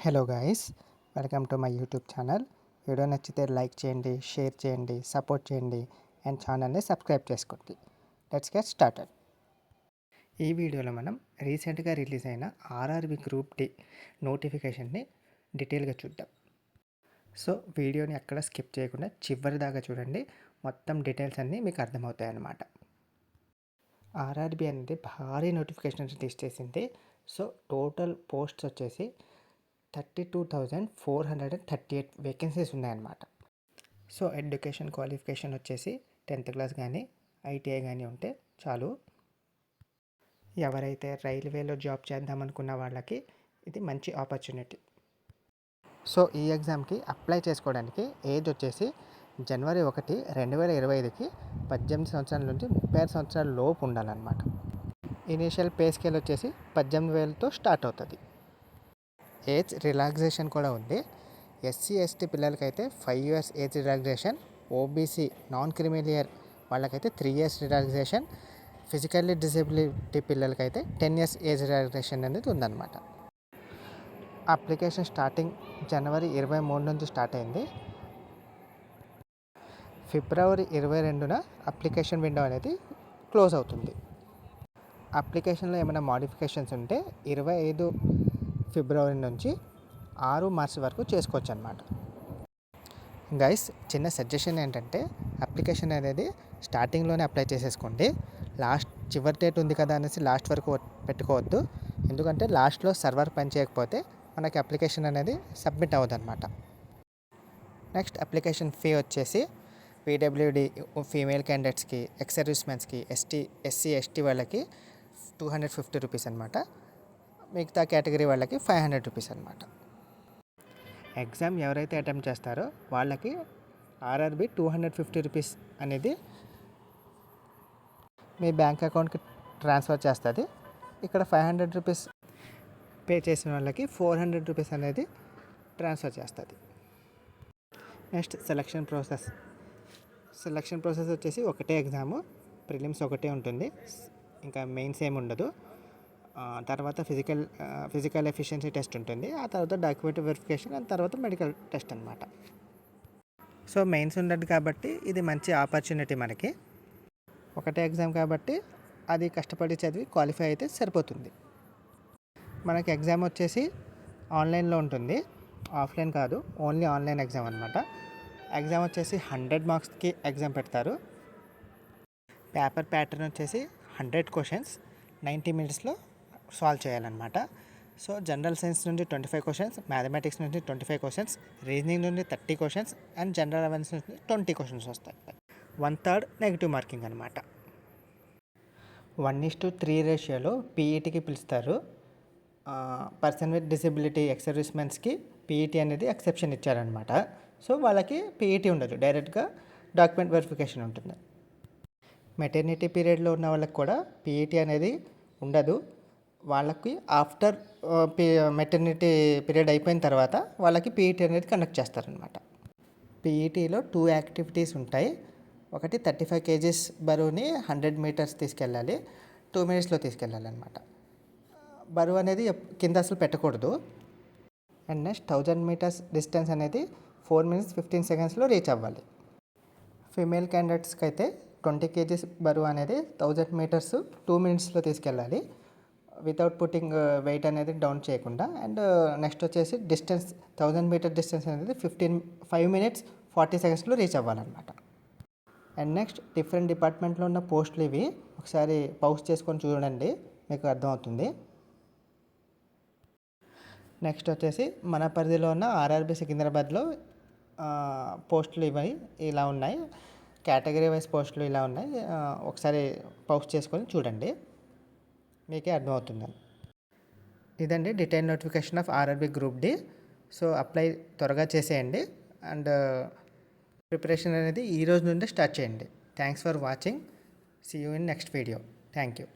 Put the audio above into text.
Hello guys, welcome to my YouTube channel. Video నచ్చితే like చేయండి, share చేయండి, support చేయండి అండ్ ఛానల్ని సబ్స్క్రైబ్ చేసుకోండి. Let's get started. ఈ వీడియోలో మనం రీసెంట్గా రిలీజ్ అయిన ఆర్ఆర్బి గ్రూప్ డి నోటిఫికేషన్ని డీటెయిల్గా చూద్దాం. సో వీడియోని ఎక్కడ స్కిప్ చేయకుండా చివరి దాకా చూడండి. మొత్తం డీటెయిల్స్ అన్నీ మీకు అర్థమవుతాయి అన్నమాట. ఆర్ఆర్బి అనేది భారీ నోటిఫికేషన్ రిలీజ్ చేసింది. సో టోటల్ పోస్ట్స్ వచ్చేసి 32,438 వేకెన్సీస్ ఉన్నాయన్నమాట. సో ఎడ్యుకేషన్ క్వాలిఫికేషన్ వచ్చేసి 10th క్లాస్ కానీ ఐటీఐ కానీ ఉంటే చాలు. ఎవరైతే రైల్వేలో జాబ్ చేద్దామనుకున్న వాళ్ళకి ఇది మంచి ఆపర్చునిటీ. సో ఈ ఎగ్జామ్కి అప్లై చేసుకోవడానికి ఏజ్ వచ్చేసి జనవరి 1, 2025కి 18 సంవత్సరాల నుంచి 36 సంవత్సరాల లోపు ఉండాలన్నమాట. ఇనీషియల్ పే స్కేల్ వచ్చేసి 18,000తో స్టార్ట్ అవుతుంది. ఏజ్ రిలాక్సేషన్ కూడా ఉంది. ఎస్సీ ఎస్టీ పిల్లలకైతే 5 years age relaxation, OBC non creamy layer వాళ్ళకైతే 3 years రిలాక్సేషన్, ఫిజికల్లీ డిసేబిలిటీ పిల్లలకైతే 10 years ఏజ్ రిలాక్సేషన్ అనేది ఉందన్నమాట. అప్లికేషన్ స్టార్టింగ్ జనవరి 23 నుంచి స్టార్ట్ అయింది. ఫిబ్రవరి 22న అప్లికేషన్ విండో అనేది క్లోజ్ అవుతుంది. అప్లికేషన్లో ఏమైనా మోడిఫికేషన్స్ ఉంటే 25 ఫిబ్రవరి నుంచి 6 మార్చి వరకు చేసుకోవచ్చు అన్నమాట. గైస్, చిన్న సజెషన్ ఏంటంటే అప్లికేషన్ అనేది స్టార్టింగ్లోనే అప్లై చేసేసుకోండి. చివరి డేట్ ఉంది కదా అనేసి లాస్ట్ వరకు పెట్టుకోవద్దు. ఎందుకంటే లాస్ట్లో సర్వర్ పని చేయకపోతే మనకి అప్లికేషన్ అనేది సబ్మిట్ అవ్వదు అనమాట. నెక్స్ట్ అప్లికేషన్ ఫీ వచ్చేసి పీడబ్ల్యూడి ఫీమేల్ క్యాండిడేట్స్కి, ఎక్స్ సర్వీస్మెన్స్కి, ఎస్సీ ఎస్టీ వాళ్ళకి 250 రూపీస్ అనమాట. మిగతా కేటగిరీ వాళ్ళకి 500 రూపీస్ అనమాట. ఎగ్జామ్ ఎవరైతే అటెంప్ట్ చేస్తారో వాళ్ళకి ఆర్ఆర్బి 250 రూపీస్ అనేది మీ బ్యాంక్ అకౌంట్కి ట్రాన్స్ఫర్ చేస్తుంది. ఇక్కడ 500 రూపీస్ పే చేసిన వాళ్ళకి 400 రూపీస్ అనేది ట్రాన్స్ఫర్ చేస్తుంది. నెక్స్ట్ సెలక్షన్ ప్రాసెస్ వచ్చేసి ఒకటే ఎగ్జాము, ప్రిలిమ్స్ ఒకటే ఉంటుంది, ఇంకా మెయిన్స్ ఏమి ఉండదు. తర్వాత ఫిజికల్ ఎఫిషియన్సీ టెస్ట్ ఉంటుంది, ఆ తర్వాత డాక్యుమెంట్ వెరిఫికేషన్, అండ్ తర్వాత మెడికల్ టెస్ట్ అనమాట. సో మెయిన్స్ ఉండదు కాబట్టి ఇది మంచి ఆపర్చునిటీ మనకి. ఒకటే ఎగ్జామ్ కాబట్టి అది కష్టపడి చదివి క్వాలిఫై అయితే సరిపోతుంది. మనకి ఎగ్జామ్ వచ్చేసి ఆన్లైన్లో ఉంటుంది, ఆఫ్లైన్ కాదు, ఓన్లీ ఆన్లైన్ ఎగ్జామ్ అనమాట. ఎగ్జామ్ వచ్చేసి 100 మార్క్స్కి ఎగ్జామ్ పెడతారు. పేపర్ ప్యాటర్న్ వచ్చేసి 100 క్వశ్చన్స్ 90 minutesలో సాల్వ్ చేయాలన్నమాట. సో జనరల్ సైన్స్ నుండి 25 క్వశ్చన్స్, మ్యాథమెటిక్స్ నుండి 25 క్వశ్చన్స్, రీజనింగ్ నుండి 30 క్వశ్చన్స్ అండ్ జనరల్ అవేర్నెస్ నుండి 20 క్వశ్చన్స్ వస్తాయి. 1/3 నెగిటివ్ మార్కింగ్ అనమాట. 1:3 రేషియోలో పీఈటీకి పిలుస్తారు. పర్సన్ విత్ డిసెబిలిటీ ఎక్స్ సర్వీస్మెన్స్కి పీఈటీ అనేది ఎక్సెప్షన్ ఇచ్చారనమాట. సో వాళ్ళకి పీఈటీ ఉండదు, డైరెక్ట్గా డాక్యుమెంట్ వెరిఫికేషన్ ఉంటుంది. మెటర్నిటీ పీరియడ్లో ఉన్న వాళ్ళకి కూడా పీఈటీ అనేది ఉండదు. వాళ్ళకి ఆఫ్టర్ మెటర్నిటీ పీరియడ్ అయిపోయిన తర్వాత వాళ్ళకి పీఈటీ అనేది కండక్ట్ చేస్తారనమాట. పీఈటీలో 2 యాక్టివిటీస్ ఉంటాయి. ఒకటి 35 kgs బరువుని 100 meters తీసుకెళ్ళాలి, 2 minutesలో తీసుకెళ్ళాలన్నమాట. బరువు అనేది కింద అసలు పెట్టకూడదు. అండ్ నెక్స్ట్ 1000 meters డిస్టెన్స్ అనేది 4 minutes 15 secondsలో రీచ్ అవ్వాలి. ఫీమేల్ క్యాండిడేట్స్కి అయితే 20 kgs బరువు అనేది 1000 meters 2 minutesలో తీసుకెళ్ళాలి, వితౌట్ పుట్టింగ్ వెయిట్ అనేది డౌన్ చేయకుండా. అండ్ నెక్స్ట్ వచ్చేసి డిస్టెన్స్ 1000 meter డిస్టెన్స్ అనేది 5 minutes 40 secondsలో రీచ్ అవ్వాలన్నమాట. అండ్ నెక్స్ట్ డిఫరెంట్ డిపార్ట్మెంట్లో ఉన్న పోస్టులు ఇవి, ఒకసారి పౌజ్ చేసుకొని చూడండి, మీకు అర్థమవుతుంది. నెక్స్ట్ వచ్చేసి మన పరిధిలో ఉన్న ఆర్ఆర్బి సికింద్రాబాద్లో పోస్టులు ఇవి ఇలా ఉన్నాయి. కేటగిరీ వైజ్ పోస్టులు ఇలా ఉన్నాయి. ఒకసారి పౌజ్ చేసుకొని చూడండి, మీకే అర్థమవుతుంది. ఇదండి detail notification of RRB group D. So apply త్వరగా చేసేయండి అండ్ ప్రిపరేషన్ అనేది ఈ రోజు నుండి స్టార్ట్ చేయండి. Thanks for watching. See you in next video. Thank you.